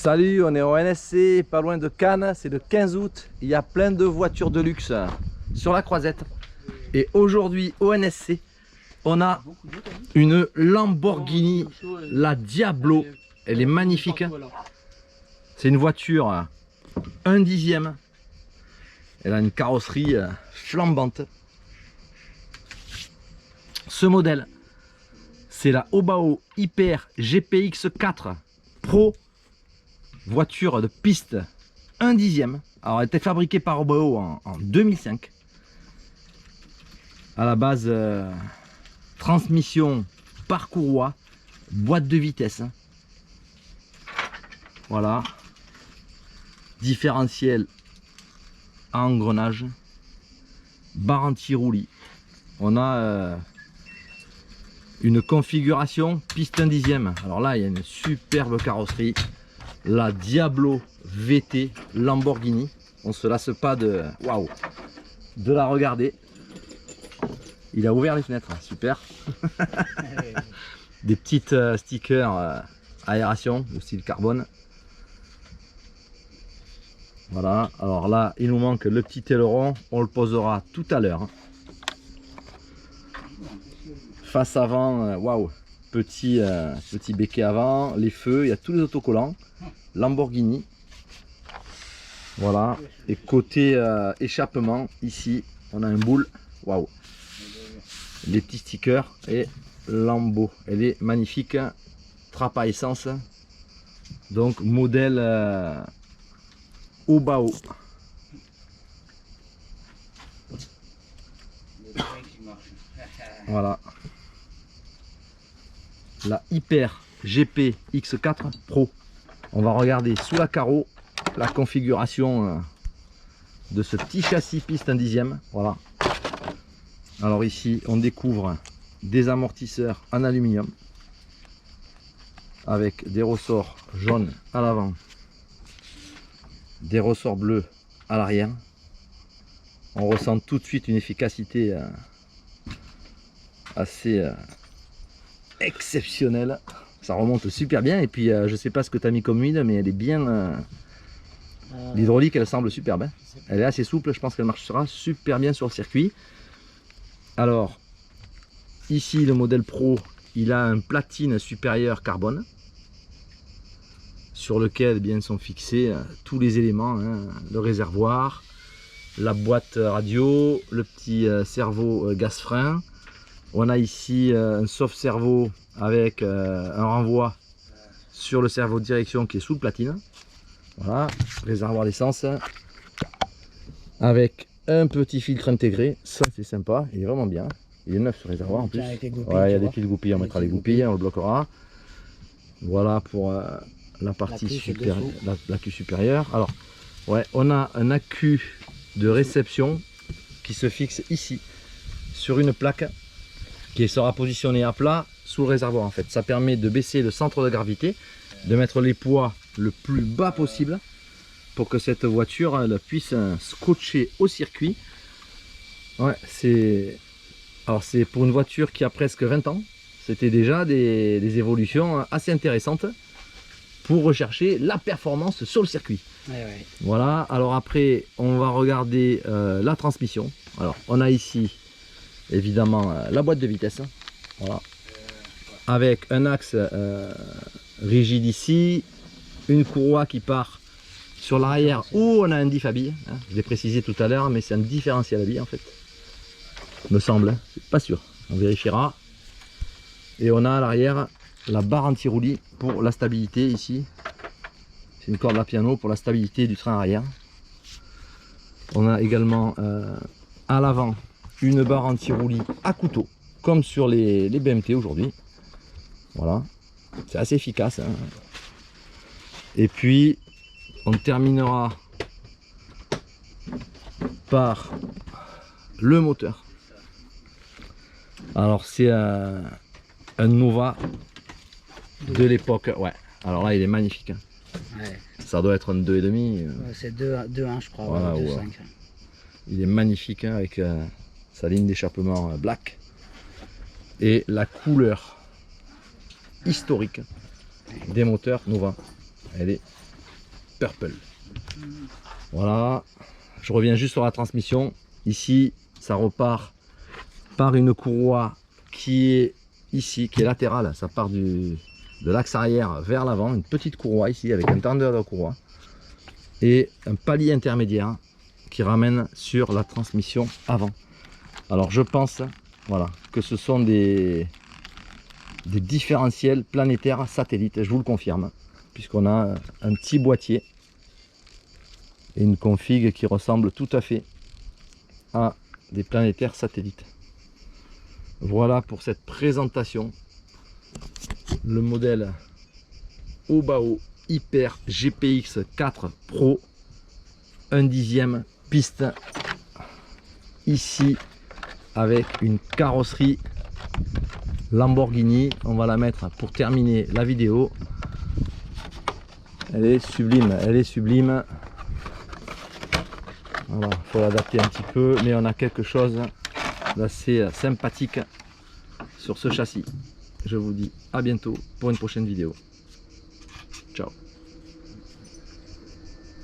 Salut, on est au NSC, pas loin de Cannes, c'est le 15 août. Il y a plein de voitures de luxe sur la croisette. Et aujourd'hui au NSC, on a une Lamborghini, la Diablo. Elle est magnifique. C'est une voiture 1/10. Elle a une carrosserie flambante. Ce modèle, c'est la Obao Hyper GPX 4 Pro. Voiture de piste 1/10. Alors elle était fabriquée par Obao en 2005. À la base, transmission par courroie, boîte de vitesse. Voilà. Différentiel à engrenage. Barre anti-roulis. On a une configuration piste 1/10. Alors là, il y a une superbe carrosserie. La Diablo VT Lamborghini. On se lasse pas de la regarder. Il a ouvert les fenêtres, super. Des petites stickers aération au style carbone. Voilà, alors là il nous manque le petit aileron, on le posera tout à l'heure. Face avant, waouh, petit béquet avant, les feux, il y a tous les autocollants. Lamborghini. Voilà, et côté échappement, ici on a un boule, waouh, les petits stickers et Lambo. Elle est magnifique, trappe à essence, donc modèle Obao. Voilà, la Hyper GP X4 Pro. On va regarder sous la carreau la configuration de ce petit châssis piste 1/10. Voilà. Alors ici on découvre des amortisseurs en aluminium avec des ressorts jaunes à l'avant, des ressorts bleus à l'arrière. On ressent tout de suite une efficacité assez exceptionnelle. Ça remonte super bien. Et puis je sais pas ce que tu as mis comme huile, mais elle est bien. L'hydraulique elle semble superbe. Elle est assez souple, je pense qu'elle marchera super bien sur le circuit. Alors ici le modèle Pro, il a un platine supérieur carbone sur lequel bien sont fixés tous les éléments, hein, le réservoir, la boîte radio, le petit cerveau gaz frein. On a ici un soft cerveau avec un renvoi sur le cerveau de direction qui est sous le platine. Voilà, réservoir d'essence avec un petit filtre intégré. Ça c'est sympa, il est vraiment bien. Il est neuf ce réservoir en plus. Ouais, il y a des petites goupilles, on mettra les goupilles, on le bloquera. Voilà pour la partie supérieure, la queue supérieure. Alors, ouais, on a un accu de réception qui se fixe ici sur une plaque qui sera positionnée à plat sous le réservoir en fait. Ça permet de baisser le centre de gravité, de mettre les poids le plus bas possible pour que cette voiture elle puisse scotcher au circuit. Ouais, c'est pour une voiture qui a presque 20 ans. C'était déjà des évolutions assez intéressantes pour rechercher la performance sur le circuit. Ouais. Voilà, alors après on va regarder la transmission. Alors on a ici évidemment la boîte de vitesse, voilà, avec un axe rigide ici, une courroie qui part sur l'arrière où on a un diff à billes, hein. Je l'ai précisé tout à l'heure, mais c'est un différentiel à billes en fait, me semble, hein. Pas sûr, on vérifiera. Et on a à l'arrière la barre anti-roulis pour la stabilité ici. C'est une corde à piano pour la stabilité du train arrière. On a également à l'avant une barre anti-roulis à couteau, comme sur les BMT aujourd'hui. Voilà, c'est assez efficace, hein. Et puis on terminera par le moteur. Alors c'est un Nova de l'époque, ouais. Alors là il est magnifique, hein. Ouais. Ça doit être un 2,5. Ouais, c'est 2,1 je crois. Voilà, ouais, 2,5. Il est magnifique, hein, avec sa ligne d'échappement black et la couleur historique des moteurs Nova. Elle est Purple. Voilà, je reviens juste sur la transmission. Ici, ça repart par une courroie qui est ici, qui est latérale. Ça part de l'axe arrière vers l'avant, une petite courroie ici avec un tendeur de courroie et un palier intermédiaire qui ramène sur la transmission avant. Alors je pense, voilà, que ce sont des différentiels planétaires satellites, je vous le confirme, puisqu'on a un petit boîtier et une config qui ressemble tout à fait à des planétaires satellites. Voilà pour cette présentation. Le modèle Obao Hyper GPX 4 Pro, 1/10 piste, ici avec une carrosserie Lamborghini. On va la mettre pour terminer la vidéo. Elle est sublime, elle est sublime. Voilà, il faut l'adapter un petit peu, mais on a quelque chose d'assez sympathique sur ce châssis. Je vous dis à bientôt pour une prochaine vidéo. Ciao.